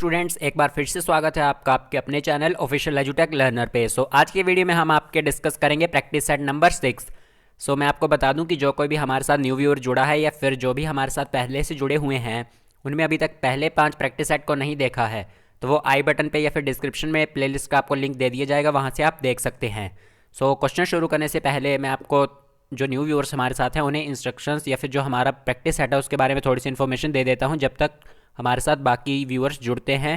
Students, एक बार फिर से स्वागत है आपका आपके अपने चैनल ऑफिशियल एजुटेक लर्नर पे। आज की वीडियो में हम आपके डिस्कस करेंगे प्रैक्टिस सेट नंबर 6। मैं आपको बता दूं कि जो कोई भी हमारे साथ न्यू व्यूअर जुड़ा है या फिर जो भी हमारे साथ पहले से जुड़े हुए हैं उनमें अभी तक पहले 5 प्रैक्टिस सेट को नहीं देखा है तो वो आई बटन पे या फिर डिस्क्रिप्शन में प्लेलिस्ट का आपको लिंक दे दिया जाएगा, वहाँ से आप देख सकते हैं। क्वेश्चन शुरू करने से पहले मैं आपको जो न्यू व्यूअर्स हमारे साथ हैं उन्हें इंस्ट्रक्शंस या फिर जो हमारा प्रैक्टिस सेट है उसके बारे में थोड़ी सी इन्फॉर्मेशन दे देता हूँ जब तक हमारे साथ बाकी व्यूअर्स जुड़ते हैं।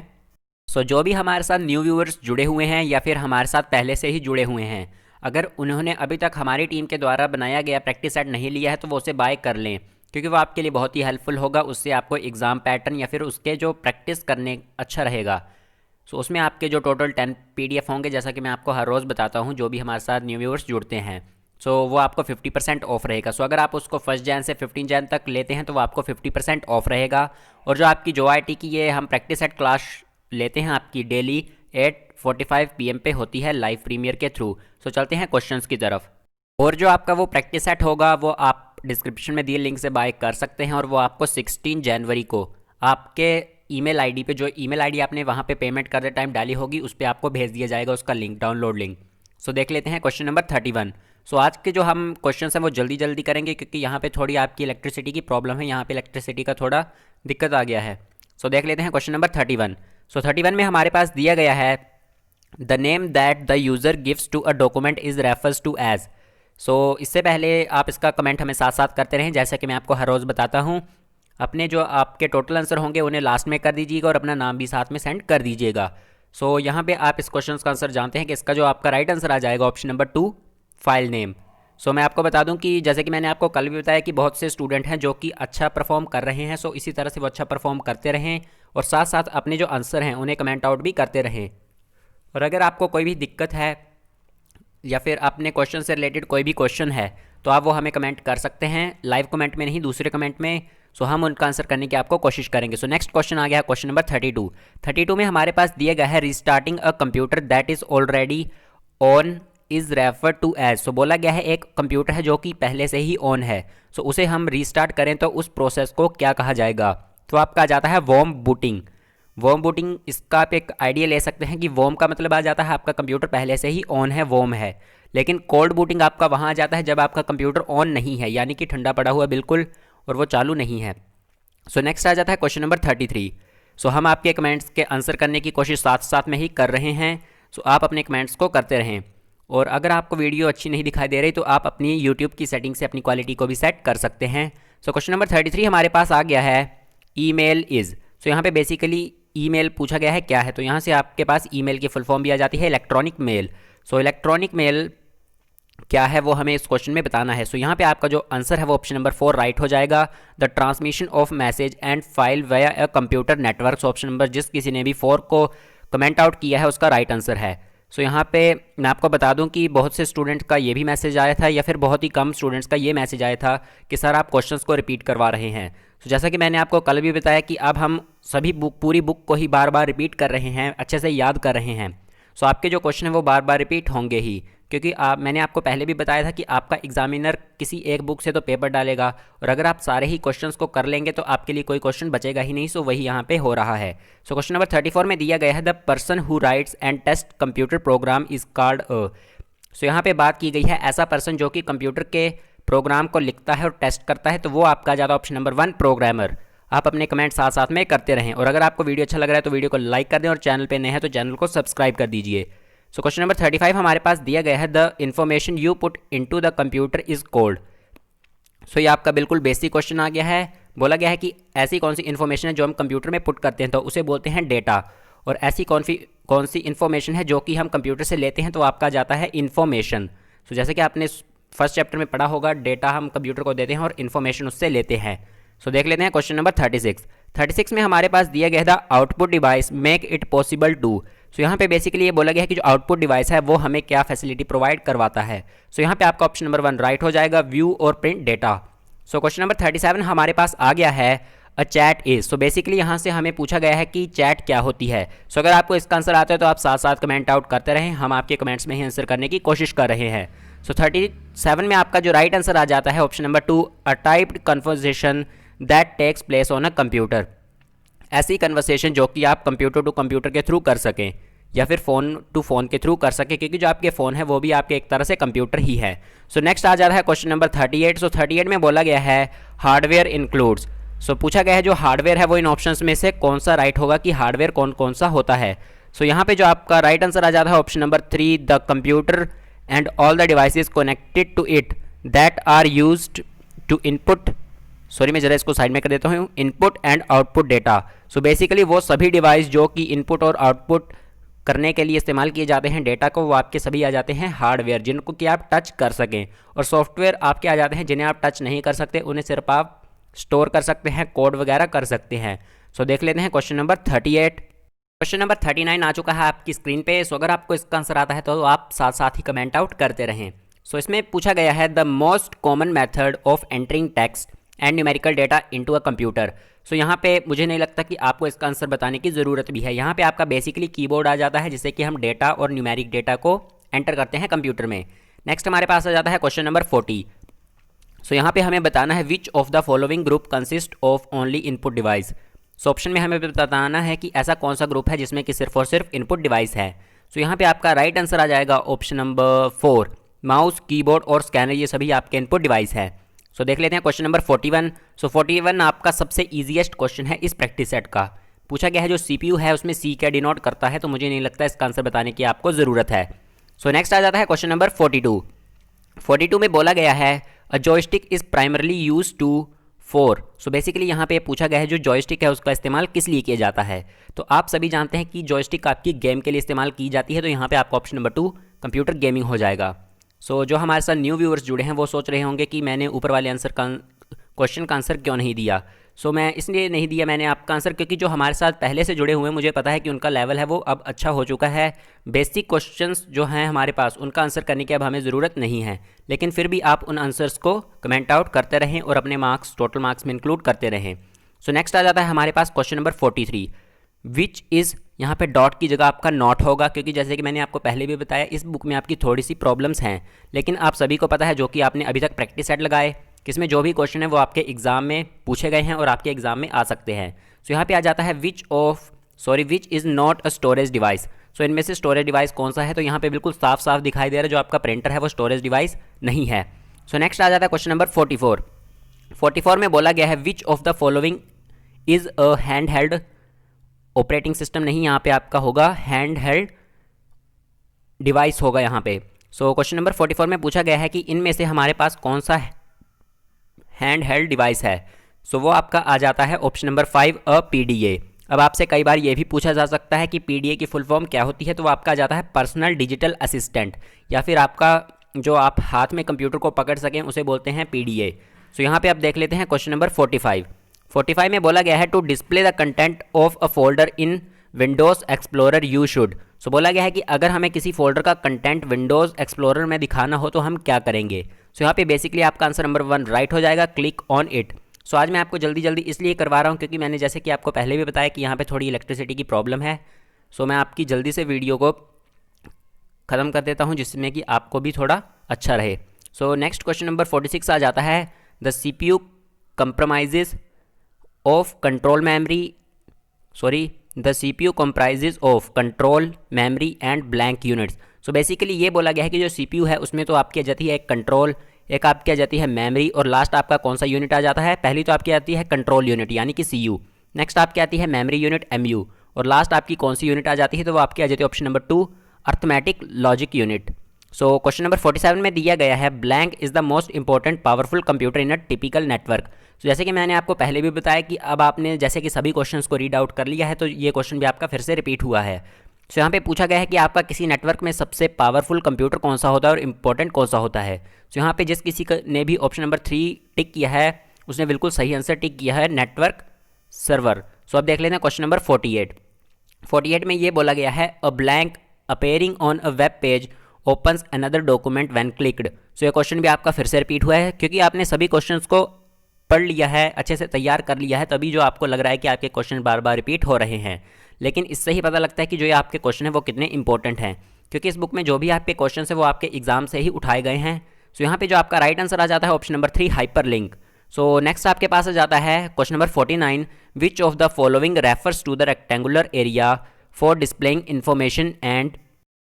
जो भी हमारे साथ न्यू व्यूअर्स जुड़े हुए हैं या फिर हमारे साथ पहले से ही जुड़े हुए हैं, अगर उन्होंने अभी तक हमारी टीम के द्वारा बनाया गया प्रैक्टिस सेट नहीं लिया है तो वो उसे बाय कर लें, क्योंकि वो आपके लिए बहुत ही हेल्पफुल होगा। उससे आपको एग्ज़ाम पैटर्न या फिर उसके जो प्रैक्टिस करने अच्छा रहेगा। उसमें आपके जो टोटल 10 PDF होंगे, जैसा कि मैं आपको हर रोज़ बताता हूँ जो भी हमारे साथ न्यू व्यूअर्स जुड़ते हैं। वो आपको 50% ऑफ रहेगा। अगर आप उसको 1 जैन से 15 जैन तक लेते हैं तो वो आपको 50% ऑफ रहेगा। और जो आपकी जो IT की ये हम प्रैक्टिस सेट क्लास लेते हैं आपकी डेली 8:45 PM पे होती है लाइव प्रीमियर के थ्रू। चलते हैं क्वेश्चंस की तरफ। और जो आपका वो प्रैक्टिस सेट होगा वो आप डिस्क्रिप्शन में दिए लिंक से बाय कर सकते हैं और वो आपको 16 जनवरी को आपके ईमेल आईडी पे, जो ईमेल आईडी आपने वहाँ पे पेमेंट करते टाइम डाली होगी, उस पर आपको भेज दिया जाएगा उसका लिंक, डाउनलोड लिंक। देख लेते हैं क्वेश्चन नंबर 31। आज के जो हम क्वेश्चन हैं वो जल्दी जल्दी करेंगे क्योंकि यहाँ पे थोड़ी आपकी इलेक्ट्रिसिटी की प्रॉब्लम है, यहाँ पे इलेक्ट्रिसिटी का थोड़ा दिक्कत आ गया है। देख लेते हैं क्वेश्चन नंबर 31। 31 में हमारे पास दिया गया है the name that the user gives to a document is refers to as. इससे पहले आप इसका कमेंट हमें साथ साथ करते रहें, जैसा कि मैं आपको हर रोज़ बताता हूँ। अपने जो आपके टोटल आंसर होंगे उन्हें लास्ट में कर दीजिएगा और अपना नाम भी साथ में सेंड कर दीजिएगा। यहाँ पे आप इस क्वेश्चन का आंसर जानते हैं कि इसका जो आपका राइट आंसर आ जाएगा ऑप्शन नंबर 2, फाइल नेम। मैं आपको बता दूं कि जैसे कि मैंने आपको कल भी बताया कि बहुत से स्टूडेंट हैं जो कि अच्छा परफॉर्म कर रहे हैं। इसी तरह से वो अच्छा परफॉर्म करते रहें और साथ साथ अपने जो आंसर हैं उन्हें कमेंट आउट भी करते रहें। और अगर आपको कोई भी दिक्कत है या फिर अपने क्वेश्चन से रिलेटेड कोई भी क्वेश्चन है तो आप वो हमें कमेंट कर सकते हैं, लाइव कमेंट में नहीं, दूसरे कमेंट में। हम उनका आंसर करने की आपको कोशिश करेंगे। नेक्स्ट क्वेश्चन आ गया क्वेश्चन नंबर 32। 32 में हमारे पास दिया गया है restarting a computer that is already on is refer to as. बोला गया है एक कंप्यूटर है जो कि पहले से ही ऑन है, उसे हम रीस्टार्ट करें तो उस प्रोसेस को क्या कहा जाएगा? आपका आ जाता है वॉर्म बूटिंग। वॉर्म बूटिंग, इसका आप एक आइडिया ले सकते हैं कि वॉर्म का मतलब आ जाता है आपका कंप्यूटर पहले से ही ऑन है, वॉर्म है। लेकिन कोल्ड बूटिंग आपका वहाँ आ जाता है जब आपका कंप्यूटर ऑन नहीं है, यानी कि ठंडा पड़ा हुआ बिल्कुल और वो चालू नहीं है। नेक्स्ट आ जाता है क्वेश्चन नंबर 33। हम आपके कमेंट्स के आंसर करने की कोशिश साथ साथ में ही कर रहे हैं। आप अपने कमेंट्स को करते रहें और अगर आपको वीडियो अच्छी नहीं दिखाई दे रही तो आप अपनी यूट्यूब की सेटिंग से अपनी क्वालिटी को भी सेट कर सकते हैं। क्वेश्चन नंबर 33 हमारे पास आ गया है ईमेल इज़। यहाँ पे बेसिकली ईमेल पूछा गया है क्या है, तो यहाँ से आपके पास ईमेल की फुल फॉर्म भी आ जाती है इलेक्ट्रॉनिक मेल। इलेक्ट्रॉनिक मेल क्या है वो हमें इस क्वेश्चन में बताना है। यहाँ पे आपका जो आंसर है वो ऑप्शन नंबर 4 राइट हो जाएगा। The transmission of message and file via a computer network. Option number जिस किसी ने भी 4 को कमेंट आउट किया है उसका राइट आंसर है। यहाँ पे मैं आपको बता दूं कि बहुत से स्टूडेंट का ये भी मैसेज आया था या फिर बहुत ही कम स्टूडेंट्स का ये मैसेज आया था कि सर आप क्वेश्चंस को रिपीट करवा रहे हैं। जैसा कि मैंने आपको कल भी बताया कि अब हम सभी पूरी बुक को ही बार बार रिपीट कर रहे हैं, अच्छे से याद कर रहे हैं। आपके जो क्वेश्चन है वो बार बार रिपीट होंगे ही, क्योंकि मैंने आपको पहले भी बताया था कि आपका एग्जामिनर किसी एक बुक से तो पेपर डालेगा और अगर आप सारे ही क्वेश्चंस को कर लेंगे तो आपके लिए कोई क्वेश्चन बचेगा ही नहीं। वही यहाँ पे हो रहा है। क्वेश्चन नंबर 34 में दिया गया है the person who writes and test computer program is called a. यहाँ पे बात की गई है ऐसा पर्सन जो कि कंप्यूटर के प्रोग्राम को लिखता है और टेस्ट करता है, तो वो आपका ज़्यादा ऑप्शन नंबर 1 प्रोग्रामर। आप अपने कमेंट साथ साथ में करते रहें और अगर आपको वीडियो अच्छा लग रहा है तो वीडियो को लाइक कर दें और चैनल पे नए हैं तो चैनल को सब्सक्राइब कर दीजिए। क्वेश्चन नंबर 35 हमारे पास दिया गया है the information you put into the computer is cold. ये आपका बिल्कुल बेसिक क्वेश्चन आ गया है। बोला गया है कि ऐसी कौन सी इन्फॉर्मेशन है जो हम कंप्यूटर में पुट करते हैं तो उसे बोलते हैं डेटा, और ऐसी कौन सी इन्फॉर्मेशन है जो कि हम कंप्यूटर से लेते हैं तो आपका जाता है इन्फॉर्मेशन। जैसे कि आपने फर्स्ट चैप्टर में पढ़ा होगा, डेटा हम कंप्यूटर को देते हैं और इन्फॉर्मेशन उससे लेते हैं। देख लेते हैं क्वेश्चन नंबर 36 में हमारे पास दिया गया था output device make it possible to. यहाँ पे बेसिकली ये बोला गया है कि जो आउटपुट डिवाइस है वो हमें क्या फैसिलिटी प्रोवाइड करवाता है। यहाँ पे आपका ऑप्शन नंबर 1 राइट हो जाएगा, व्यू और प्रिंट डेटा। क्वेश्चन नंबर 37 हमारे पास आ गया है अ चैट इज। बेसिकली यहाँ से हमें पूछा गया है कि चैट क्या होती है। अगर आपको इसका आंसर आता है तो आप साथ साथ कमेंट आउट करते रहें, हम आपके कमेंट्स में ही आंसर करने की कोशिश कर रहे हैं। 37 में आपका जो राइट आंसर आ जाता है option number 2 a typed conversation that takes place on a computer. ऐसी कन्वर्सेशन जो कि आप कंप्यूटर टू कंप्यूटर के थ्रू कर सकें या फिर फ़ोन टू फ़ोन के थ्रू कर सकें, क्योंकि जो आपके फ़ोन है वो भी आपके एक तरह से कंप्यूटर ही है। सो नेक्स्ट आ जा रहा है क्वेश्चन नंबर 38। सो 38 में बोला गया है हार्डवेयर इंक्लूड्स। सो पूछा गया है जो हार्डवेयर है वो इन ऑप्शंस में से कौन सा राइट होगा कि हार्डवेयर कौन कौन सा होता है। सो यहाँ पे जो आपका राइट आंसर आ जाता है option number 3, the computer and all the devices connected to it that are used to input, sorry मैं जरा इसको साइड में कर देता हूँ, input and output data. So basically वो सभी डिवाइस जो कि इनपुट और आउटपुट करने के लिए इस्तेमाल किए जाते हैं डेटा को, वो आपके सभी आ जाते हैं हार्डवेयर, जिनको कि आप टच कर सकें। और सॉफ्टवेयर आपके आ जाते हैं जिन्हें आप टच नहीं कर सकते, उन्हें सिर्फ आप स्टोर कर सकते हैं, कोड वगैरह कर सकते हैं। सो देख लेते हैं क्वेश्चन नंबर 38। क्वेश्चन नंबर 39 आ चुका है आपकी स्क्रीन पे। सो अगर आपको इसका आंसर आता है तो आप साथ साथ ही कमेंट आउट करते रहें। सो इसमें पूछा गया है the most common method of entering text and numerical data into a computer. So यहाँ पे मुझे नहीं लगता कि आपको इसका आंसर बताने की ज़रूरत भी है। यहाँ पे आपका बेसिकली कीबोर्ड आ जाता है जिससे कि हम डेटा और न्यूमेरिक डेटा को एंटर करते हैं कंप्यूटर में। नेक्स्ट हमारे पास आ जाता है क्वेश्चन नंबर 40। सो यहाँ पे हमें बताना है which of the following group consist of only input device. So option में हमें बताना है कि ऐसा कौन सा ग्रुप है जिसमें कि सिर्फ और सिर्फ इनपुट डिवाइस है। सो यहाँ पे आपका राइट आंसर आ जाएगा ऑप्शन नंबर 4, माउस, कीबोर्ड और स्कैनर, ये सभी आपके इनपुट डिवाइस है। सो देख लेते हैं क्वेश्चन नंबर 41। सो 41 आपका सबसे ईजीएस्ट क्वेश्चन है इस प्रैक्टिस सेट का। पूछा गया है जो सीपीयू है उसमें सी क्या डिनोट करता है, तो मुझे नहीं लगता इसका आंसर बताने की आपको ज़रूरत है। सो नेक्स्ट आ जाता है क्वेश्चन नंबर 42। 42 में बोला गया है a joystick is primarily use to for. So basically यहाँ पे पूछा गया है जो जॉयस्टिक है उसका इस्तेमाल किस लिए किया जाता है। तो आप सभी जानते हैं कि जॉयस्टिक आपकी गेम के लिए इस्तेमाल की जाती है, तो यहाँ पे आपका ऑप्शन नंबर 2 कंप्यूटर गेमिंग हो जाएगा। सो जो हमारे साथ न्यू व्यूअर्स जुड़े हैं वो सोच रहे होंगे कि मैंने ऊपर वाले आंसर का क्वेश्चन का आंसर क्यों नहीं दिया। सो मैं इसलिए नहीं दिया मैंने आपका आंसर क्योंकि जो हमारे साथ पहले से जुड़े हुए हैं मुझे पता है कि उनका लेवल है वो अब अच्छा हो चुका है। बेसिक क्वेश्चंस जो हैं हमारे पास उनका आंसर करने की अब हमें ज़रूरत नहीं है, लेकिन फिर भी आप उन आंसर्स को कमेंट आउट करते रहें और अपने मार्क्स टोटल मार्क्स में इंक्लूड करते रहें। सो नेक्स्ट आ जाता है हमारे पास क्वेश्चन नंबर 43, विच इज़ यहाँ पे डॉट की जगह आपका नॉट होगा, क्योंकि जैसे कि मैंने आपको पहले भी बताया इस बुक में आपकी थोड़ी सी प्रॉब्लम्स हैं, लेकिन आप सभी को पता है जो कि आपने अभी तक प्रैक्टिस सेट लगाए किसमें जो भी क्वेश्चन है वो आपके एग्जाम में पूछे गए हैं और आपके एग्जाम में आ सकते हैं। सो यहाँ पे आ जाता है which is not a storage device. So इनमें से स्टोरेज डिवाइस कौन सा है, तो यहाँ पे बिल्कुल साफ साफ दिखाई दे रहा है जो आपका प्रिंटर है वो स्टोरेज डिवाइस नहीं है। सो नेक्स्ट आ जाता है क्वेश्चन नंबर 44। 44 में बोला गया है which of the following is a hand held operating system, नहीं यहाँ पे आपका होगा हैंड हेल्ड डिवाइस होगा यहाँ पे। सो क्वेश्चन नंबर 44 में पूछा गया है कि इनमें से हमारे पास कौन सा हैंड हेल्ड डिवाइस है। सो वो आपका आ जाता है ऑप्शन नंबर 5, अ पीडीए। अब आपसे कई बार ये भी पूछा जा सकता है कि पीडीए की फुल फॉर्म क्या होती है, तो वो आपका आ जाता है पर्सनल डिजिटल असिस्टेंट, या फिर आपका जो आप हाथ में कंप्यूटर को पकड़ सकें उसे बोलते हैं पीडीए। सो यहाँ पे आप देख लेते हैं क्वेश्चन नंबर 45 में बोला गया है to display the content of a folder in Windows Explorer you should. So बोला गया है कि अगर हमें किसी फोल्डर का कंटेंट विंडोज़ एक्सप्लोरर में दिखाना हो तो हम क्या करेंगे। सो यहाँ पे बेसिकली आपका आंसर नंबर 1 राइट हो जाएगा, क्लिक ऑन इट। सो आज मैं आपको जल्दी जल्दी इसलिए करवा रहा हूँ क्योंकि मैंने जैसे कि आपको पहले भी बताया कि यहाँ पे थोड़ी इलेक्ट्रिसिटी की प्रॉब्लम है। सो मैं आपकी जल्दी से वीडियो को ख़त्म कर देता हूँ जिसमें कि आपको भी थोड़ा अच्छा रहे। सो नेक्स्ट क्वेश्चन नंबर 46 आ जाता है the CPU comprises of control memory and blank units। So basically ये बोला गया है कि जो CPU है उसमें तो आपकी आ जाती है एक कंट्रोल, एक आपकी आ जाती है मेमोरी, और लास्ट आपका कौन सा यूनिट आ जाता है। पहली तो आपकी आती है कंट्रोल यूनिट यानी कि CU, नेक्स्ट आपकी आती है मेमोरी यूनिट MU, और लास्ट आपकी कौन सी यूनिट आ जाती है, तो वो आपकी आ जाती है option number 2, arithmetic logic unit. So question number 47 में दिया गया है blank is the most important powerful computer in a typical network. So जैसे कि मैंने आपको पहले भी बताया कि अब आपने जैसे कि सभी क्वेश्चंस को रीड आउट कर लिया है तो ये क्वेश्चन भी आपका फिर से रिपीट हुआ है। सो यहाँ पे पूछा गया है कि आपका किसी नेटवर्क में सबसे पावरफुल कंप्यूटर कौन सा होता है और इंपॉर्टेंट कौन सा होता है। सो यहाँ पे जिस किसी ने भी ऑप्शन नंबर 3 टिक किया है उसने बिल्कुल सही आंसर टिक किया है, नेटवर्क सर्वर। सो अब देख लेते हैं क्वेश्चन नंबर 48 में ये बोला गया है a blank appearing on a web page opens another document when clicked. So ये क्वेश्चन भी आपका फिर से रिपीट हुआ है क्योंकि आपने सभी क्वेश्चंस को पढ़ लिया है, अच्छे से तैयार कर लिया है, तभी जो आपको लग रहा है कि आपके क्वेश्चन बार बार रिपीट हो रहे हैं। लेकिन इससे ही पता लगता है कि जो ये आपके क्वेश्चन है वो कितने इंपॉर्टेंट हैं, क्योंकि इस बुक में जो भी आपके क्वेश्चन है वो आपके एग्जाम से ही उठाए गए हैं। सो यहाँ पे जो आपका राइट आंसर आ जाता है option number 3, hyper link. So next आपके पास आ जाता है question number 49, which of the following refers to the rectangular area for displaying information and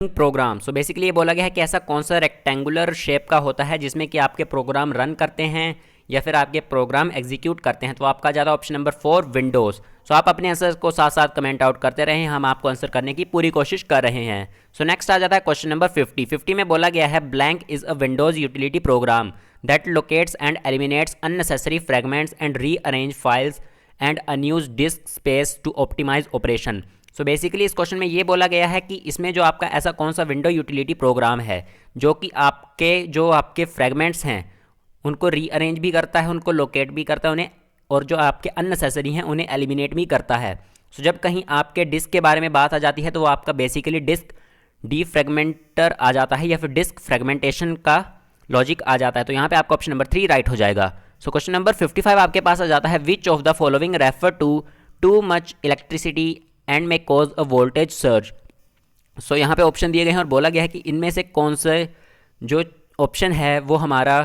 program. So basically ये बोला गया है कि ऐसा कौन सा रेक्टेंगुलर शेप का होता है जिसमें कि आपके प्रोग्राम रन करते हैं या फिर आपके प्रोग्राम एग्जीक्यूट करते हैं। तो आपका ज़्यादा ऑप्शन नंबर 4 विंडोज़। सो आप अपने आंसर को साथ साथ कमेंट आउट करते रहें, हम आपको आंसर करने की पूरी कोशिश कर रहे हैं। सो नेक्स्ट आ जाता है क्वेश्चन नंबर 50 में बोला गया है blank is a Windows utility program that locates and eliminates unnecessary fragments and rearrange files and unused disk space to optimize operation. So basically इस क्वेश्चन में ये बोला गया है कि इसमें जो आपका ऐसा कौन सा विंडो यूटिलिटी प्रोग्राम है जो कि आपके फ्रेगमेंट्स हैं उनको रीअरेंज भी करता है, उनको लोकेट भी करता है उन्हें, और जो आपके अननेसेसरी हैं उन्हें एलिमिनेट भी करता है। सो जब कहीं आपके डिस्क के बारे में बात आ जाती है तो वो आपका बेसिकली डिस्क डीफ्रेगमेंटर आ जाता है या फिर डिस्क फ्रेगमेंटेशन का लॉजिक आ जाता है। तो यहाँ पे आपका ऑप्शन नंबर 3 राइट हो जाएगा। सो क्वेश्चन नंबर 55 आपके पास आ जाता है which of the following refer to much electricity and may cause a voltage surge. So यहाँ पे ऑप्शन दिए गए हैं और बोला गया है कि इनमें से कौन से जो ऑप्शन है वो हमारा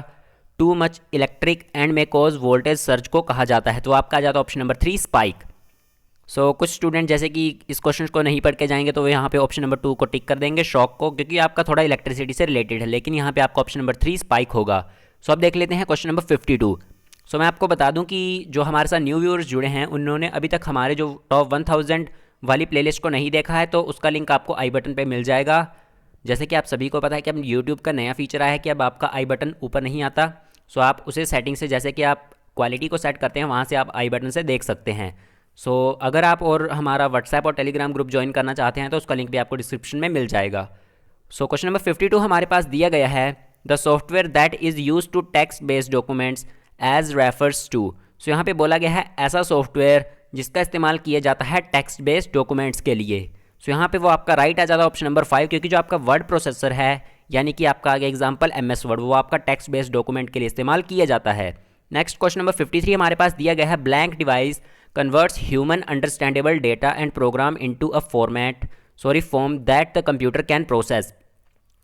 too much electric and may cause voltage surge को कहा जाता है। तो आपका आ जाता है ऑप्शन नंबर 3 स्पाइक। सो कुछ स्टूडेंट जैसे कि इस क्वेश्चन को नहीं पढ़ के जाएंगे तो वो यहाँ पे ऑप्शन नंबर 2 को टिक कर देंगे, शॉक को, क्योंकि आपका थोड़ा इलेक्ट्रिसिटी से रिलेटेड है, लेकिन यहाँ पे आपका ऑप्शन नंबर 3 स्पाइक होगा। सो अब देख लेते हैं क्वेश्चन नंबर 52। सो मैं आपको बता दूं कि जो हमारे साथ न्यू व्यूअर्स जुड़े हैं उन्होंने अभी तक हमारे जो टॉप 1000 वाली प्लेलिस्ट को नहीं देखा है तो उसका लिंक आपको आई बटन पे मिल जाएगा। जैसे कि आप सभी को पता है कि अब यूट्यूब का नया फीचर आया है कि अब आपका आई बटन ऊपर नहीं आता। सो आप उसे सेटिंग से, जैसे कि आप क्वालिटी को सेट करते हैं वहाँ से आप आई बटन से देख सकते हैं। सो अगर आप और हमारा व्हाट्सएप और टेलीग्राम ग्रुप ज्वाइन करना चाहते हैं तो उसका लिंक भी आपको डिस्क्रिप्शन में मिल जाएगा। सो क्वेश्चन नंबर 52 हमारे पास दिया गया है the software that is use to text based documents as refers to. So यहाँ पे बोला गया है ऐसा सॉफ्टवेयर जिसका इस्तेमाल किया जाता है टेक्स्ट बेस्ड डॉक्यूमेंट्स के लिए। सो यहाँ पे वो आपका राइट आ जाता है ऑप्शन नंबर 5, क्योंकि जो आपका वर्ड प्रोसेसर है यानी कि आपका आगे एग्जांपल MS वर्ड, वो आपका टेक्स्ट बेस्ड डॉक्यूमेंट के लिए इस्तेमाल किया जाता है। नेक्स्ट क्वेश्चन नंबर 53 हमारे पास दिया गया है blank device converts human understandable data and programme into a form that the computer can process.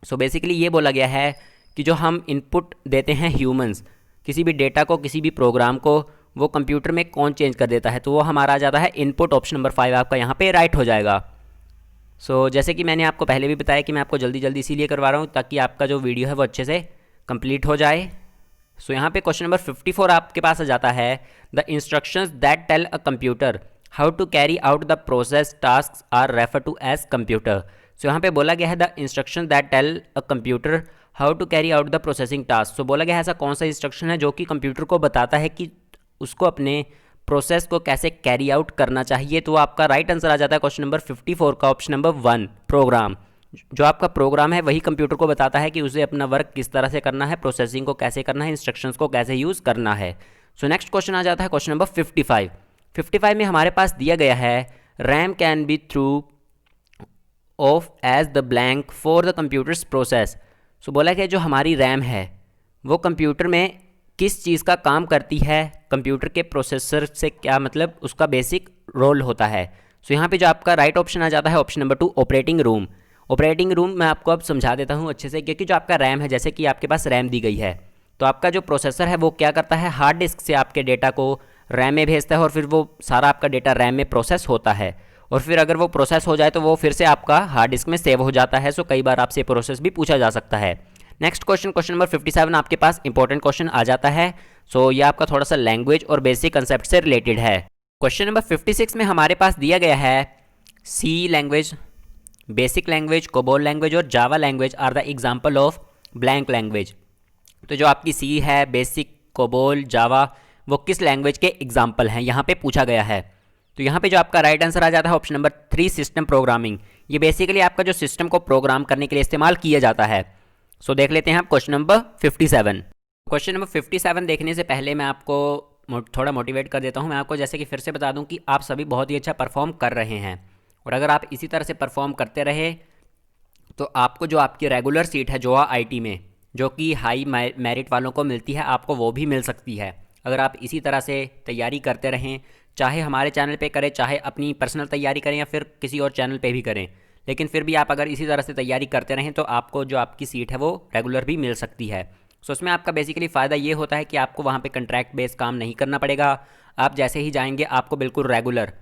So basically ये बोला गया है कि जो हम इनपुट देते हैं ह्यूमंस किसी भी डेटा को, किसी भी प्रोग्राम को, वो कंप्यूटर में कौन चेंज कर देता है, तो वो हमारा आ जाता है इनपुट। ऑप्शन नंबर 5 आपका यहाँ पे राइट हो जाएगा। सो जैसे कि मैंने आपको पहले भी बताया कि मैं आपको जल्दी जल्दी इसीलिए करवा रहा हूँ ताकि आपका जो वीडियो है वो अच्छे से कंप्लीट हो जाए। सो यहाँ पे क्वेश्चन नंबर 54 आपके पास आ जाता है the instructions that tell a computer how to carry out the process task are refer to as computer. So यहाँ पे बोला गया है the instruction that tell a computer how to carry out the processing task. So बोला गया है ऐसा कौन सा इंस्ट्रक्शन है जो कि कंप्यूटर को बताता है कि उसको अपने प्रोसेस को कैसे कैरी आउट करना चाहिए। तो आपका राइट आंसर आ जाता है क्वेश्चन नंबर 54 का ऑप्शन नंबर 1 प्रोग्राम। जो आपका प्रोग्राम है वही कंप्यूटर को बताता है कि उसे अपना वर्क किस तरह से करना है, प्रोसेसिंग को कैसे करना है, इंस्ट्रक्शंस को कैसे यूज़ करना है। सो नेक्स्ट क्वेश्चन आ जाता है क्वेश्चन नंबर 55 में हमारे पास दिया गया है RAM can be through of as the blank for the computer's process. So बोला कि जो हमारी रैम है वो कंप्यूटर में किस चीज़ का काम करती है, कंप्यूटर के प्रोसेसर से क्या मतलब उसका बेसिक रोल होता है। सो यहाँ पे जो आपका राइट ऑप्शन आ जाता है option number 2 operating room. Operating room मैं आपको अब समझा देता हूँ अच्छे से, क्योंकि जो आपका रैम है, जैसे कि आपके पास रैम दी गई है तो आपका जो प्रोसेसर है वो क्या करता है, हार्ड डिस्क से आपके डेटा को रैम में भेजता है और फिर वो सारा आपका डेटा रैम में प्रोसेस होता है, और फिर अगर वो प्रोसेस हो जाए तो वो फिर से आपका हार्ड डिस्क में सेव हो जाता है। सो कई बार आपसे प्रोसेस भी पूछा जा सकता है। नेक्स्ट क्वेश्चन नंबर 57 आपके पास इंपॉर्टेंट क्वेश्चन आ जाता है। सो ये आपका थोड़ा सा लैंग्वेज और बेसिक कंसेप्ट से रिलेटेड है। क्वेश्चन नंबर 56 में हमारे पास दिया गया है C language, basic language, COBOL language और Java language are the example of blank language. तो जो आपकी सी है, बेसिक, कोबोल, जावा, वो किस लैंग्वेज के एग्जाम्पल हैं, यहाँ पे पूछा गया है। तो यहाँ पे जो आपका राइट आंसर आ जाता है ऑप्शन नंबर 3 सिस्टम प्रोग्रामिंग। ये बेसिकली आपका जो सिस्टम को प्रोग्राम करने के लिए इस्तेमाल किया जाता है। सो देख लेते हैं आप क्वेश्चन नंबर 57। क्वेश्चन नंबर 57 देखने से पहले मैं आपको थोड़ा मोटिवेट कर देता हूँ। मैं आपको जैसे कि फिर से बता दूँ कि आप सभी बहुत ही अच्छा परफॉर्म कर रहे हैं, और अगर आप इसी तरह से परफॉर्म करते रहे तो आपको जो आपकी रेगुलर सीट है जोआ आईटी में, जो कि हाई मेरिट वालों को मिलती है, आपको वो भी मिल सकती है अगर आप इसी तरह से तैयारी करते रहें। चाहे हमारे चैनल पे करें, चाहे अपनी पर्सनल तैयारी करें, या फिर किसी और चैनल पे भी करें, लेकिन फिर भी आप अगर इसी तरह से तैयारी करते रहें तो आपको जो आपकी सीट है वो रेगुलर भी मिल सकती है। सो उसमें आपका बेसिकली फ़ायदा ये होता है कि आपको वहाँ पे कंट्रैक्ट बेस काम नहीं करना पड़ेगा। आप जैसे ही जाएंगे आपको बिल्कुल रेगुलर,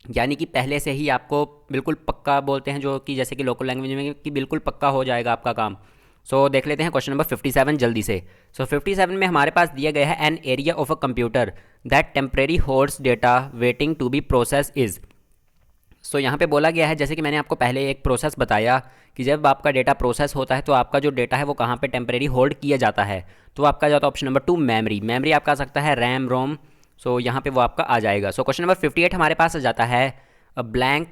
यानी कि पहले से ही आपको बिल्कुल पक्का बोलते हैं जो कि जैसे कि लोकल लैंग्वेज में कि बिल्कुल पक्का हो जाएगा आपका काम। सो देख लेते हैं क्वेश्चन नंबर 57 जल्दी से। सो 57 में हमारे पास दिया गया है an area of a computer that temporary holds data waiting to be process is. So यहाँ पे बोला गया है, जैसे कि मैंने आपको पहले एक प्रोसेस बताया कि जब आपका डेटा प्रोसेस होता है तो आपका जो डेटा है वो कहाँ पे टेम्परेरी होल्ड किया जाता है, तो आपका जाता है ऑप्शन नंबर 2 मेमोरी। मेमोरी आपका आ सकता है रैम रोम। सो यहाँ पे वो आपका आ जाएगा। सो क्वेश्चन नंबर 58 हमारे पास आ जाता है a blank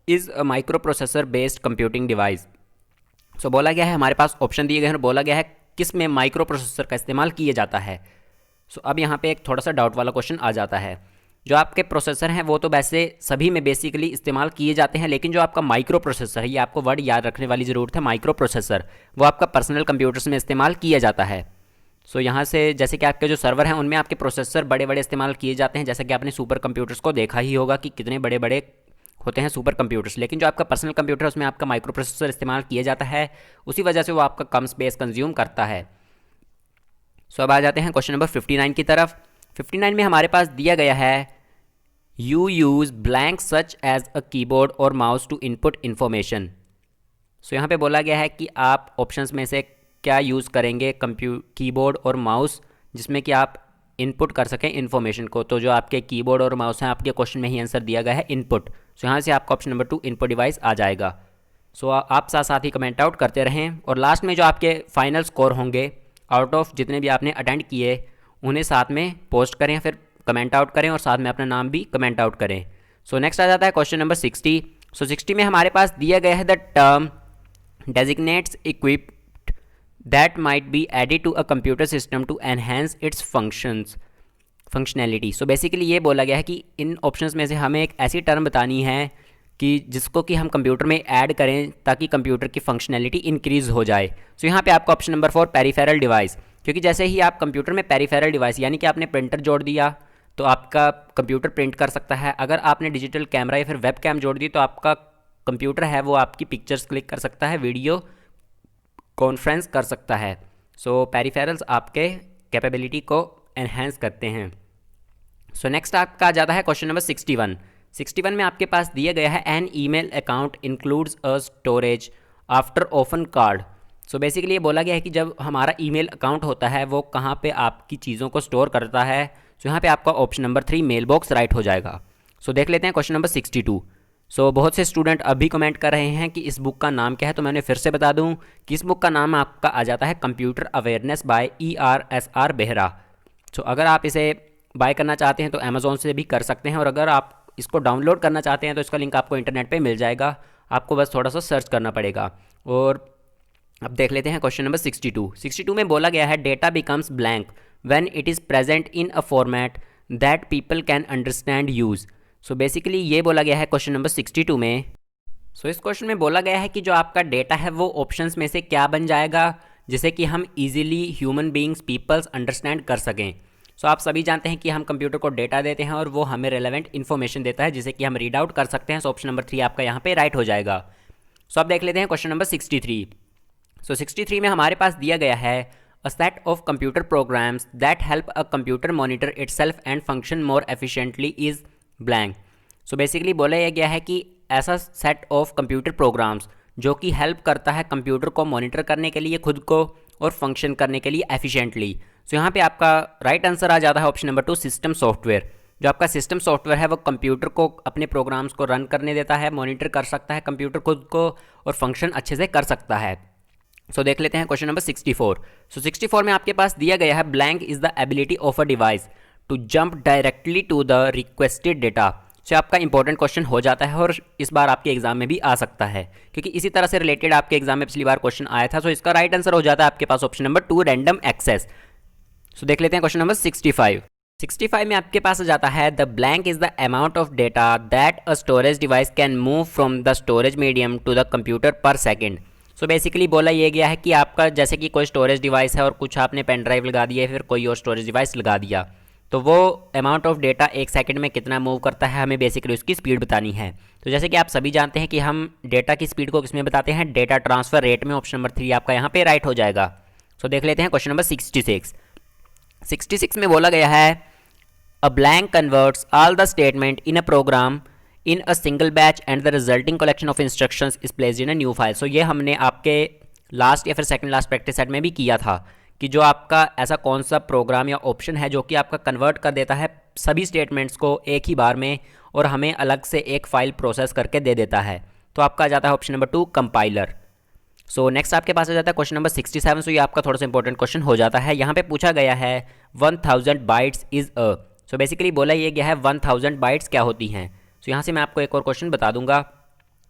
is a microprocessor based computing device. So बोला गया है, हमारे पास ऑप्शन दिए गए हैं और बोला गया है किस में माइक्रो प्रोसेसर का इस्तेमाल किया जाता है। सो अब यहाँ पे एक थोड़ा सा डाउट वाला क्वेश्चन आ जाता है। जो आपके प्रोसेसर हैं वो तो वैसे सभी में बेसिकली इस्तेमाल किए जाते हैं, लेकिन जो आपका माइक्रो प्रोसेसर है, ये आपको वर्ड याद रखने वाली ज़रूरत है, माइक्रो प्रोसेसर, वो आपका पर्सनल कंप्यूटर्स में इस्तेमाल किया जाता है। सो यहाँ से जैसे कि आपके जो सर्वर हैं उनमें आपके प्रोसेसर बड़े बड़े इस्तेमाल किए जाते हैं, जैसे कि आपने सुपर कंप्यूटर्स को देखा ही होगा कि कितने बड़े बड़े होते हैं सुपर कंप्यूटर्स, लेकिन जो आपका पर्सनल कंप्यूटर है उसमें आपका माइक्रो प्रोसेसर इस्तेमाल किया जाता है, उसी वजह से वो आपका कम स्पेस कंज्यूम करता है। सो अब आ जाते हैं क्वेश्चन नंबर 59 की तरफ। 59 में हमारे पास दिया गया है you use blank such as a keyboard और mouse to input information. So यहाँ पे बोला गया है कि आप ऑप्शंस में से क्या यूज़ करेंगे कीबोर्ड और माउस जिसमें कि आप इनपुट कर सकें इन्फॉर्मेशन को। तो जो आपके कीबोर्ड और माउस हैं, आपके क्वेश्चन में ही आंसर दिया गया है इनपुट। सो यहाँ से आपका ऑप्शन नंबर 2 इनपुट डिवाइस आ जाएगा। सो आप साथ साथ ही कमेंट आउट करते रहें और लास्ट में जो आपके फाइनल स्कोर होंगे आउट ऑफ जितने भी आपने अटेंड किए उन्हें साथ में पोस्ट करें, फिर कमेंट आउट करें और साथ में अपना नाम भी कमेंट आउट करें। सो नेक्स्ट आ जाता है क्वेश्चन नंबर 60। सो 60 में हमारे पास दिया गया है the term designates equipped that might be added to a computer system to enhance its functionality. So basically ये बोला गया है कि इन ऑप्शंस में से हमें एक ऐसी टर्म बतानी है कि जिसको कि हम कंप्यूटर में ऐड करें ताकि कंप्यूटर की फंक्शनैलिटी इंक्रीज़ हो जाए। सो यहाँ पे आपका ऑप्शन नंबर 4 पेरिफेरल डिवाइस, क्योंकि जैसे ही आप कंप्यूटर में पेरिफेरल डिवाइस यानी कि आपने प्रिंटर जोड़ दिया तो आपका कंप्यूटर प्रिंट कर सकता है। अगर आपने डिजिटल कैमरा या फिर वेब कैम जोड़ दी तो आपका कंप्यूटर है वो आपकी पिक्चर्स क्लिक कर सकता है, वीडियो कॉन्फ्रेंस कर सकता है। सो पेरिफेरल्स आपके कैपेबिलिटी को एनहेंस करते हैं। सो नेक्स्ट आपका आ जाता है क्वेश्चन नंबर 61। 61 में आपके पास दिया गया है an email account includes a storage after open card. So basically ये बोला गया है कि जब हमारा ईमेल अकाउंट होता है वो कहाँ पे आपकी चीज़ों को स्टोर करता है। सो यहाँ पे आपका option number 3 mail box right हो जाएगा। सो देख लेते हैं क्वेश्चन नंबर 62। सो बहुत से स्टूडेंट अभी कमेंट कर रहे हैं कि इस बुक का नाम क्या है, तो मैंने फिर से बता दूं कि इस बुक का नाम आपका आ जाता है computer awareness by ERSR Behera. So अगर आप इसे बाय करना चाहते हैं तो अमेज़ॉन से भी कर सकते हैं, और अगर आप इसको डाउनलोड करना चाहते हैं तो इसका लिंक आपको इंटरनेट पे मिल जाएगा, आपको बस थोड़ा सा सर्च करना पड़ेगा। और अब देख लेते हैं क्वेश्चन नंबर 62। 62 में बोला गया है data becomes blank when it is present in a format that people can understand use. So basically ये बोला गया है क्वेश्चन नंबर 62 में। सो इस क्वेश्चन में बोला गया है कि जो आपका डेटा है वो ऑप्शंस में से क्या बन जाएगा जिसे कि हम easily human beings peoples understand कर सकें। सो आप सभी जानते हैं कि हम कंप्यूटर को डेटा देते हैं और वो हमें रेलेवेंट इन्फॉर्मेशन देता है जिसे कि हम रीड आउट कर सकते हैं। सो ऑप्शन नंबर 3 आपका यहाँ पे राइट हो जाएगा। सो अब देख लेते हैं क्वेश्चन नंबर 63। सो 63 में हमारे पास दिया गया है a set of computer programs that help a computer monitor itself and function more efficiently is blank. So basically बोला गया है कि ऐसा सेट ऑफ कंप्यूटर प्रोग्राम्स जो कि हेल्प करता है कंप्यूटर को मॉनिटर करने के लिए खुद को और फंक्शन करने के लिए एफिशिएंटली। सो यहाँ पे आपका राइट आंसर आ जाता है ऑप्शन नंबर 2 सिस्टम सॉफ्टवेयर। जो आपका सिस्टम सॉफ्टवेयर है वो कंप्यूटर को अपने प्रोग्राम्स को रन करने देता है, मॉनिटर कर सकता है कंप्यूटर खुद को और फंक्शन अच्छे से कर सकता है। सो देख लेते हैं क्वेश्चन नंबर 64। सो 64 में आपके पास दिया गया है blank is the ability of a device to jump directly to the requested data. So आपका इंपॉर्टेंट क्वेश्चन हो जाता है और इस बार आपके एग्जाम में भी आ सकता है क्योंकि इसी तरह से रिलेटेड आपके एग्जाम में पिछली बार क्वेश्चन आया था। सो इसका राइट आंसर हो जाता है आपके पास ऑप्शन नंबर 2 रैंडम एक्सेस। सो देख लेते हैं क्वेश्चन नंबर 65। 65 में आपके पास आ जाता है the blank is the amount of data that a storage device can move from the storage medium to the computer per second. So basically बोला ये गया है कि आपका जैसे कि कोई स्टोरेज डिवाइस है और कुछ आपने पेन ड्राइव लगा दिया है फिर कोई और स्टोरेज डिवाइस लगा दिया तो वो अमाउंट ऑफ डेटा एक सेकंड में कितना मूव करता है हमें बेसिकली उसकी स्पीड बतानी है। तो जैसे कि आप सभी जानते हैं कि हम डेटा की स्पीड को किसमें बताते हैं, डेटा ट्रांसफ़र रेट में। ऑप्शन नंबर 3 आपका यहाँ पे राइट हो जाएगा। सो देख लेते हैं क्वेश्चन नंबर 66। 66 में बोला गया है a blank converts all the statement in a program in a single batch and the resulting collection of instructions is placed in a new file. So ये हमने आपके लास्ट या फिर सेकंड लास्ट प्रैक्टिस सेट में भी किया था कि जो आपका ऐसा कौन सा प्रोग्राम या ऑप्शन है जो कि आपका कन्वर्ट कर देता है सभी स्टेटमेंट्स को एक ही बार में और हमें अलग से एक फ़ाइल प्रोसेस करके दे देता है। तो आपका आ जाता है ऑप्शन नंबर 2 कंपाइलर। सो नेक्स्ट आपके पास आ जाता है क्वेश्चन नंबर 67। सो ये आपका थोड़ा सा इंपॉर्टेंट क्वेश्चन हो जाता है। यहाँ पे पूछा गया है 1000 bytes is a. So basically बोला ये गया है 1000 बाइट्स क्या होती हैं। सो यहाँ से मैं आपको एक और क्वेश्चन बता दूंगा।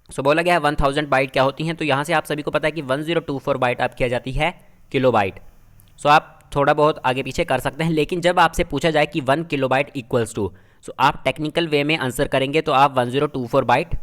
सो बोला गया है 1000 बाइट क्या होती हैं, तो यहाँ से आप सभी को पता है कि 1024 बाइट आपकी आ जाती है किलो बाइट। सो आप थोड़ा बहुत आगे पीछे कर सकते हैं, लेकिन जब आपसे पूछा जाए कि 1 किलो बाइट इक्वल्स टू, सो आप टेक्निकल वे में आंसर करेंगे तो आप 1024 बाइट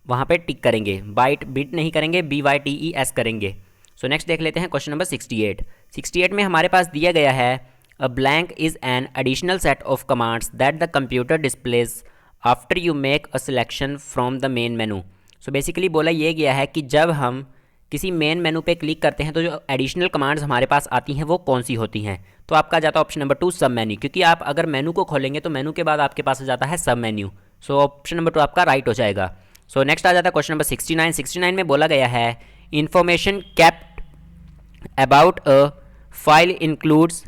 वहाँ पे टिक करेंगे, बाइट बिट नहीं करेंगे, BYTES करेंगे। सो नेक्स्ट देख लेते हैं क्वेश्चन नंबर 68। 68 में हमारे पास दिया गया है a blank is an additional set of commands that the computer displays after you make a selection from the main menu. So basically बोला ये गया है कि जब हम किसी मेन मेनू पे क्लिक करते हैं तो जो एडिशनल कमांड्स हमारे पास आती हैं वो कौन सी होती हैं। तो आपका जाता है ऑप्शन नंबर 2 सब मेन्यू, क्योंकि आप अगर मेनू को खोलेंगे तो मेनू के बाद आपके पास आ जाता है सब मेन्यू। सो ऑप्शन नंबर 2 आपका राइट हो जाएगा। सो नेक्स्ट आ जाता है क्वेश्चन नंबर 69। 69 में बोला गया है information kept about a file includes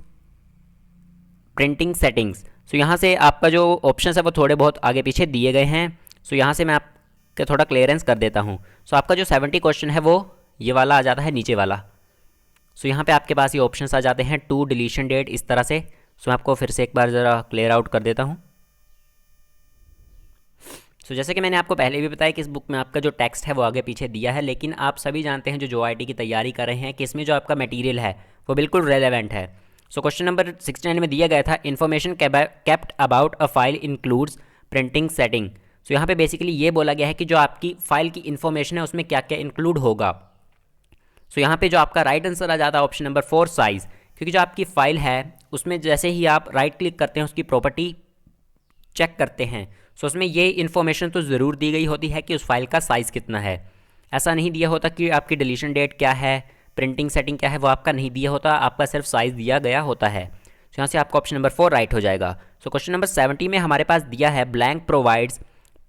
printing settings. So यहाँ से आपका जो ऑप्शन है वो थोड़े बहुत आगे पीछे दिए गए हैं। सो यहाँ से मैं आपके थोड़ा क्लियरेंस कर देता हूँ। सो आपका जो 70 क्वेश्चन है वो ये वाला आ जाता है नीचे वाला। सो यहाँ पे आपके पास ये ऑप्शंस आ जाते हैं टू डिलीशन डेट इस तरह से। सो मैं आपको फिर से एक बार ज़रा क्लियर आउट कर देता हूँ। सो जैसे कि मैंने आपको पहले भी बताया कि इस बुक में आपका जो टेक्स्ट है वो आगे पीछे दिया है, लेकिन आप सभी जानते हैं जो IIT की तैयारी कर रहे हैं कि इसमें जो आपका मटेरियल है वो बिल्कुल रेलेवेंट है। सो क्वेश्चन नंबर 69 में दिया गया था information kept about a file includes printing setting. So यहाँ पे बेसिकली ये बोला गया है कि जो आपकी फाइल की इन्फॉर्मेशन है उसमें क्या क्या इंक्लूड होगा। सो यहाँ पे जो आपका राइट आंसर आ जाता है ऑप्शन नंबर 4 साइज़, क्योंकि जो आपकी फ़ाइल है उसमें जैसे ही आप राइट क्लिक करते हैं उसकी प्रॉपर्टी चेक करते हैं, सो उसमें ये इन्फॉर्मेशन तो ज़रूर दी गई होती है कि उस फाइल का साइज़ कितना है। ऐसा नहीं दिया होता कि आपकी डिलीशन डेट क्या है, प्रिंटिंग सेटिंग क्या है, वो आपका नहीं दिया होता, आपका सिर्फ साइज़ दिया गया होता है। तो यहाँ से आपका ऑप्शन नंबर 4 राइट हो जाएगा। सो क्वेश्चन नंबर 70 में हमारे पास दिया है blank provides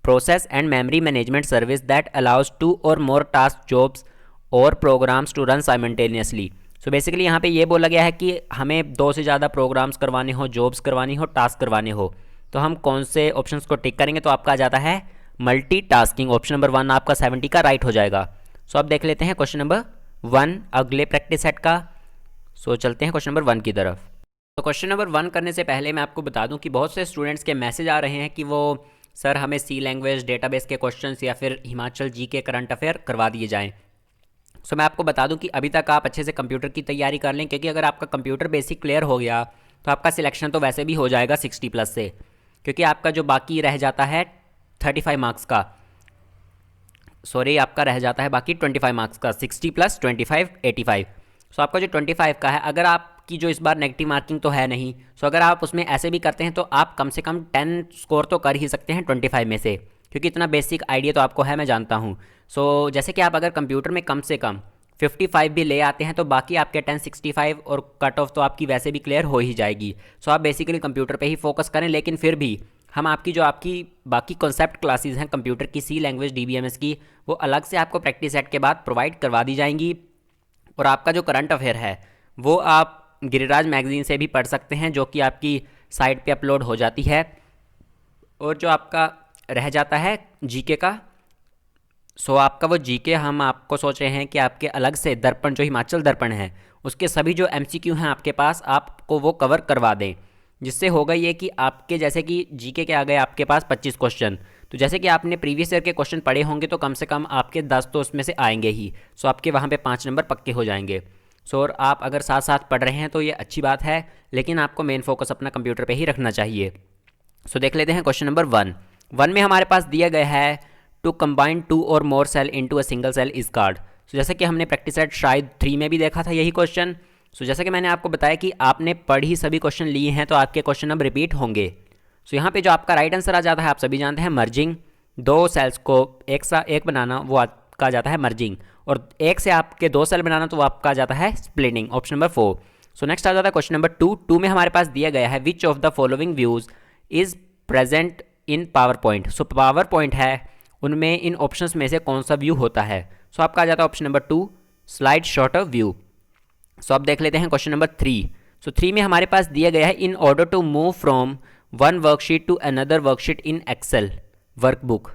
process and memory management service that allows 2 और मोर टास्क जॉब्स और programs to run simultaneously. So basically यहाँ पे ये बोला गया है कि हमें 2 से ज़्यादा प्रोग्राम्स करवाने हो, जॉब्स करवानी हो, टास्क करवाने हो, तो हम कौन से ऑप्शंस को टिक करेंगे। तो आपका आ जाता है मल्टीटास्किंग। ऑप्शन नंबर 1 आपका 70 का राइट हो जाएगा। सो अब देख लेते हैं क्वेश्चन नंबर 1 अगले प्रैक्टिस सेट का। सो चलते हैं क्वेश्चन नंबर 1 की तरफ। तो क्वेश्चन नंबर 1 करने से पहले मैं आपको बता दूं कि बहुत से स्टूडेंट्स के मैसेज आ रहे हैं कि वो सर हमें सी लैंग्वेज डेटाबेस के क्वेश्चंस या फिर हिमाचल जी के करंट अफेयर करवा दिए जाएं। सो मैं आपको बता दूं कि अभी तक आप अच्छे से कंप्यूटर की तैयारी कर लें, क्योंकि अगर आपका कंप्यूटर बेसिक क्लियर हो गया तो आपका सिलेक्शन तो वैसे भी हो जाएगा 60+ से, क्योंकि आपका जो बाकी रह जाता है 35 मार्क्स का, सॉरी आपका रह जाता है बाकी 25 मार्क्स का, 60 + 25 85। सो आपका जो 25 का है, अगर आपकी जो इस बार नेगेटिव मार्किंग तो है नहीं, सो अगर आप उसमें ऐसे भी करते हैं तो आप कम से कम 10 स्कोर तो कर ही सकते हैं 25 में से, क्योंकि इतना बेसिक आइडिया तो आपको है, मैं जानता हूँ। सो जैसे कि आप अगर कंप्यूटर में कम से कम 55 भी ले आते हैं तो बाकी आपके 10 65 और कट ऑफ तो आपकी वैसे भी क्लियर हो ही जाएगी। सो आप बेसिकली कंप्यूटर पे ही फोकस करें, लेकिन फिर भी हम आपकी बाकी कॉन्सेप्ट क्लासेस हैं कंप्यूटर की, सी लैंग्वेज DBMS की, वो अलग से आपको प्रैक्टिस सेट के बाद प्रोवाइड करवा दी जाएंगी। और आपका जो करंट अफेयर है वो आप गिरिराज मैगज़ीन से भी पढ़ सकते हैं, जो कि आपकी साइट पे अपलोड हो जाती है। और जो आपका रह जाता है जीके का, सो आपका वो जीके हम आपको सोच रहे हैं कि आपके अलग से दर्पण, जो हिमाचल दर्पण है, उसके सभी जो MCQ हैं आपके पास, आपको वो कवर करवा दें, जिससे होगा ये कि आपके जैसे कि जीके के आ गए आपके पास 25 क्वेश्चन, तो जैसे कि आपने प्रीवियस ईयर के क्वेश्चन पढ़े होंगे तो कम से कम आपके 10 तो उसमें से आएंगे ही। सो आपके वहाँ पे 5 नंबर पक्के हो जाएंगे। सो और आप अगर साथ साथ पढ़ रहे हैं तो ये अच्छी बात है, लेकिन आपको मेन फोकस अपना कंप्यूटर पे ही रखना चाहिए। सो देख लेते हैं क्वेश्चन नंबर 1 में हमारे पास दिया गया है टू कंबाइन 2 और more cell into a single cell is called. So जैसे कि हमने प्रैक्टिस सेट शायद 3 में भी देखा था यही क्वेश्चन। सो जैसे कि मैंने आपको बताया कि आपने पढ़ ही सभी क्वेश्चन लिए हैं तो आपके क्वेश्चन अब रिपीट होंगे। सो यहाँ पे जो आपका राइट आंसर आ जाता है, आप सभी जानते हैं, मर्जिंग 2 सेल्स को एक बनाना, वो आपका आ जाता है मर्जिंग, और एक से आपके 2 सेल बनाना तो वो आपका आ जाता है splitting, option number 4। So next आ जाता है क्वेश्चन नंबर 2 में हमारे पास दिया गया है which of the following views is present in power point. So power point है, उनमें इन ऑप्शंस में से कौन सा व्यू होता है। सो आपका आ जाता है option number 2 slide sorter view. So अब देख लेते हैं क्वेश्चन नंबर 3। सो 3 में हमारे पास दिया गया है in order to move from one worksheet to another worksheet in Excel workbook.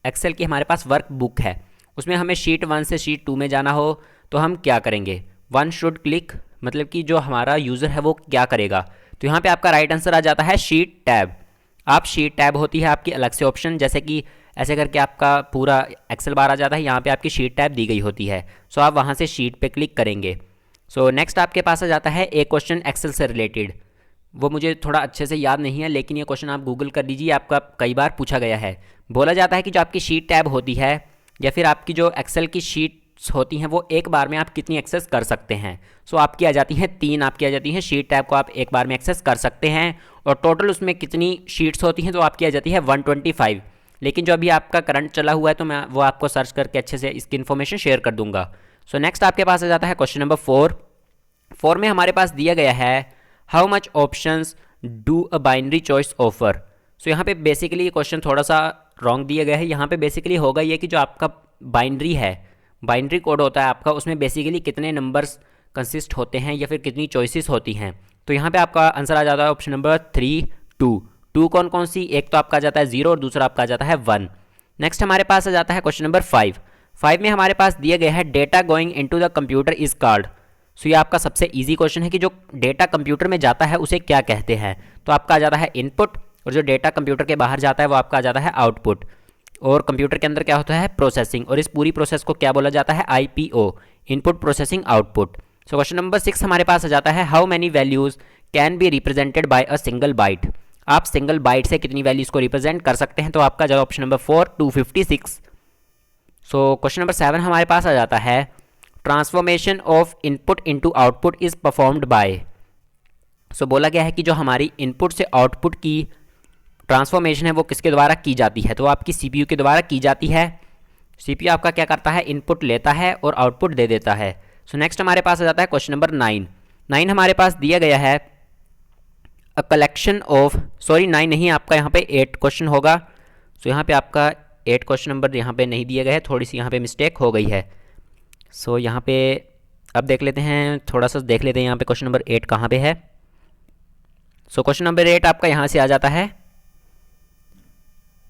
Excel की हमारे पास वर्कबुक है, उसमें हमें शीट 1 से शीट 2 में जाना हो तो हम क्या करेंगे, वन शुड क्लिक, मतलब कि जो हमारा यूज़र है वो क्या करेगा। तो यहाँ पे आपका राइट आंसर आ जाता है शीट टैब। आप शीट टैब होती है आपकी अलग से ऑप्शन, जैसे कि ऐसे करके आपका पूरा एक्सेल बार आ जाता है, यहाँ पे आपकी शीट टैब दी गई होती है। सो आप वहाँ से शीट पे क्लिक करेंगे। सो नेक्स्ट आपके पास आ जाता है एक क्वेश्चन एक्सेल से रिलेटेड, वो मुझे थोड़ा अच्छे से याद नहीं है, लेकिन ये क्वेश्चन आप गूगल कर लीजिए, आपका कई बार पूछा गया है। बोला जाता है कि जो आपकी शीट टैब होती है या फिर आपकी जो एक्सेल की शीट्स होती हैं वो एक बार में आप कितनी एक्सेस कर सकते हैं। सो आपकी आ जाती हैं 3, आपकी आ जाती हैं शीट टैब को आप एक बार में एक्सेस कर सकते हैं, और टोटल उसमें कितनी शीट्स होती हैं तो आपकी आ जाती है 125। लेकिन जो अभी आपका करंट चला हुआ है तो मैं वो आपको सर्च करके अच्छे से इसकी इन्फॉर्मेशन शेयर कर दूंगा। सो नेक्स्ट आपके पास आ जाता है क्वेश्चन नंबर 4 में हमारे पास दिया गया है how much options do a binary choice offer. So यहाँ पे बेसिकली ये क्वेश्चन थोड़ा सा रॉन्ग दिया गया है। यहाँ पे बेसिकली होगा ये कि जो आपका बाइनरी है, बाइनरी कोड होता है आपका, उसमें बेसिकली कितने नंबर्स कंसिस्ट होते हैं या फिर कितनी चॉइसेस होती हैं। तो यहाँ पे आपका आंसर आ जाता है ऑप्शन नंबर 3 2 कौन कौन सी, एक तो आपका आ जाता है 0 और दूसरा आपका आ जाता है 1। नेक्स्ट हमारे पास आ जाता है क्वेश्चन नंबर 5 में हमारे पास दिया गया है data going into the computer is called. So ये आपका सबसे इजी क्वेश्चन है कि जो डेटा कंप्यूटर में जाता है उसे क्या कहते हैं। तो आपका आ जाता है इनपुट, और जो डेटा कंप्यूटर के बाहर जाता है वो आपका आ जाता है आउटपुट, और कंप्यूटर के अंदर क्या होता है प्रोसेसिंग, और इस पूरी प्रोसेस को क्या बोला जाता है IPO, input processing output. So question number 6 हमारे पास आ जाता है how many values can be represented by a single byte. आप सिंगल बाइट से कितनी वैल्यूज को रिप्रेजेंट कर सकते हैं। तो आपका जवाब option number 4 256। So question number 7 हमारे पास आ जाता है transformation of input into output is performed by. So बोला गया है कि जो हमारी इनपुट से आउटपुट की ट्रांसफॉर्मेशन है वो किसके द्वारा की जाती है। तो आपकी CPU के द्वारा की जाती है। CPU आपका क्या करता है, इनपुट लेता है और आउटपुट दे देता है। सो नेक्स्ट हमारे पास आ जाता है क्वेश्चन नंबर 9 हमारे पास दिया गया है अ कलेक्शन ऑफ, सॉरी 9 नहीं, आपका यहाँ पे 8 क्वेश्चन होगा। सो यहाँ पे आपका 8 क्वेश्चन नंबर यहाँ पे नहीं दिया गया है, थोड़ी सी यहाँ पे मिस्टेक हो गई है। सो यहाँ पे अब देख लेते हैं, थोड़ा सा देख लेते हैं यहाँ पे क्वेश्चन नंबर 8 कहाँ पे है। सो क्वेश्चन नंबर 8 आपका यहाँ से आ जाता है,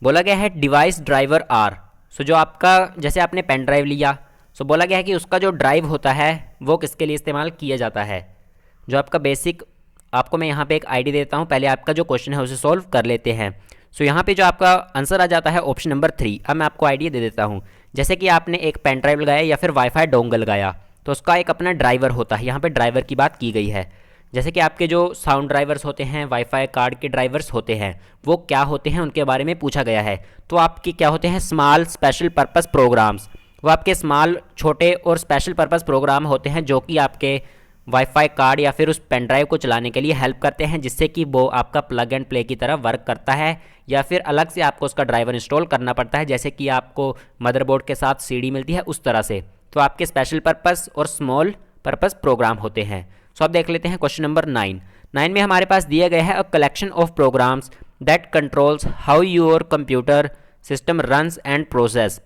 बोला गया है डिवाइस ड्राइवर आर। सो जो आपका, जैसे आपने पेन ड्राइव लिया, सो बोला गया है कि उसका जो ड्राइव होता है वो किसके लिए इस्तेमाल किया जाता है। जो आपका बेसिक, आपको मैं यहाँ पे एक आईडी देता हूँ, पहले आपका जो क्वेश्चन है उसे सॉल्व कर लेते हैं। सो यहाँ पे जो आपका आंसर आ जाता है ऑप्शन नंबर 3। अब मैं आपको आइडिया दे देता हूँ, जैसे कि आपने एक पेन ड्राइव लगाया या फिर वाईफाई डोंगल लगाया तो उसका एक अपना ड्राइवर होता है। यहाँ पे ड्राइवर की बात की गई है। जैसे कि आपके जो साउंड ड्राइवर्स होते हैं, वाईफाई कार्ड के ड्राइवर्स होते हैं, वो क्या होते हैं उनके बारे में पूछा गया है। तो आपके क्या होते हैं, स्मॉल स्पेशल पर्पस प्रोग्राम्स। वो आपके स्मॉल छोटे और स्पेशल पर्पस प्रोग्राम होते हैं जो कि आपके वाईफाई कार्ड या फिर उस पेन ड्राइव को चलाने के लिए हेल्प करते हैं, जिससे कि वो आपका प्लग एंड प्ले की तरह वर्क करता है, या फिर अलग से आपको उसका ड्राइवर इंस्टॉल करना पड़ता है, जैसे कि आपको मदरबोर्ड के साथ CD मिलती है उस तरह से। तो आपके स्पेशल पर्पस और स्मॉल पर्पस प्रोग्राम होते हैं। सो अब देख लेते हैं क्वेश्चन नंबर 9 में हमारे पास दिया गया है a collection of programs that controls how your computer system runs and process.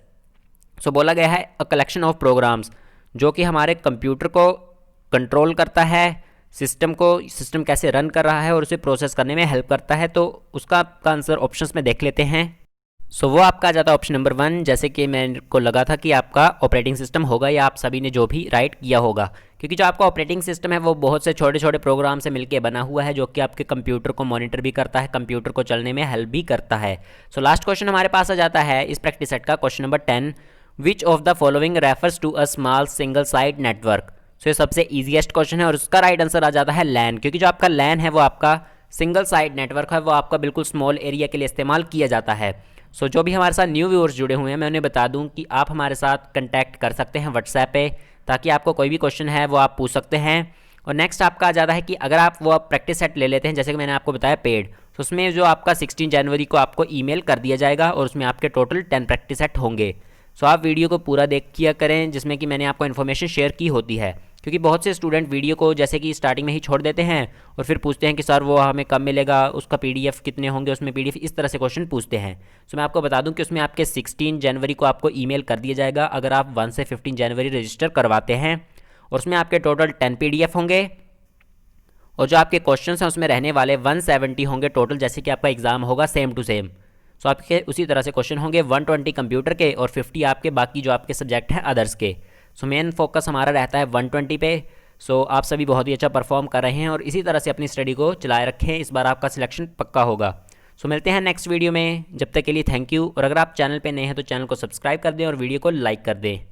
So बोला गया है अ कलेक्शन ऑफ प्रोग्राम्स, जो कि हमारे कंप्यूटर को कंट्रोल करता है, सिस्टम कैसे रन कर रहा है और उसे प्रोसेस करने में हेल्प करता है। तो उसका आपका आंसर ऑप्शंस में देख लेते हैं। सो वो आपका आ जाता है ऑप्शन नंबर 1, जैसे कि मेरे को लगा था कि आपका ऑपरेटिंग सिस्टम होगा, या आप सभी ने जो भी राइट किया होगा, क्योंकि जो आपका ऑपरेटिंग सिस्टम है वो बहुत से छोटे छोटे प्रोग्राम से मिलकर बना हुआ है, जो कि आपके कंप्यूटर को मॉनिटर भी करता है, कंप्यूटर को चलने में हेल्प भी करता है। सो लास्ट क्वेश्चन हमारे पास आ जाता है इस प्रैक्टिस सेट का, question number 10, which of the following refers to a small single side network. So ये सबसे ईजीएस्ट क्वेश्चन है और उसका राइट आंसर आ जाता है लैन, क्योंकि जो आपका लैन है वो आपका सिंगल साइड नेटवर्क है, वो आपका बिल्कुल स्मॉल एरिया के लिए इस्तेमाल किया जाता है। सो जो भी हमारे साथ न्यू व्यूअर्स जुड़े हुए हैं, मैं उन्हें बता दूं कि आप हमारे साथ कंटैक्ट कर सकते हैं व्हाट्सएप पे, ताकि आपको कोई भी क्वेश्चन है वो आप पूछ सकते हैं। और नेक्स्ट आपका आ जाता है कि अगर आप वो प्रैक्टिस सेट ले लेते हैं, जैसे कि मैंने आपको बताया पेड, तो उसमें जो आपका 16 जनवरी को आपको ईमेल कर दिया जाएगा और उसमें आपके टोटल 10 प्रैक्टिस सेट होंगे। सो आप वीडियो को पूरा देख किया करें जिसमें कि मैंने आपको इन्फॉर्मेशन शेयर की होती है, क्योंकि बहुत से स्टूडेंट वीडियो को जैसे कि स्टार्टिंग में ही छोड़ देते हैं और फिर पूछते हैं कि सर वो हमें कब मिलेगा, उसका पीडीएफ कितने होंगे, उसमें पीडीएफ, इस तरह से क्वेश्चन पूछते हैं। सो मैं आपको बता दूं कि उसमें आपके 16 जनवरी को आपको ईमेल कर दिया जाएगा अगर आप 1 से 15 जनवरी रजिस्टर करवाते हैं, और उसमें आपके टोटल 10 पीडीएफ होंगे और जो आपके क्वेश्चंस हैं उसमें रहने वाले 170 होंगे टोटल, जैसे कि आपका एग्जाम होगा सेम टू सेम। सो आपके उसी तरह से क्वेश्चन होंगे 120 कंप्यूटर के और 50 आपके बाकी जो आपके सब्जेक्ट हैं अदर्स के। सो मेन फोकस हमारा रहता है 120 पे। सो आप सभी बहुत ही अच्छा परफॉर्म कर रहे हैं और इसी तरह से अपनी स्टडी को चलाए रखें, इस बार आपका सिलेक्शन पक्का होगा। सो मिलते हैं नेक्स्ट वीडियो में, जब तक के लिए थैंक यू। और अगर आप चैनल पे नए हैं तो चैनल को सब्सक्राइब कर दें और वीडियो को लाइक कर दें।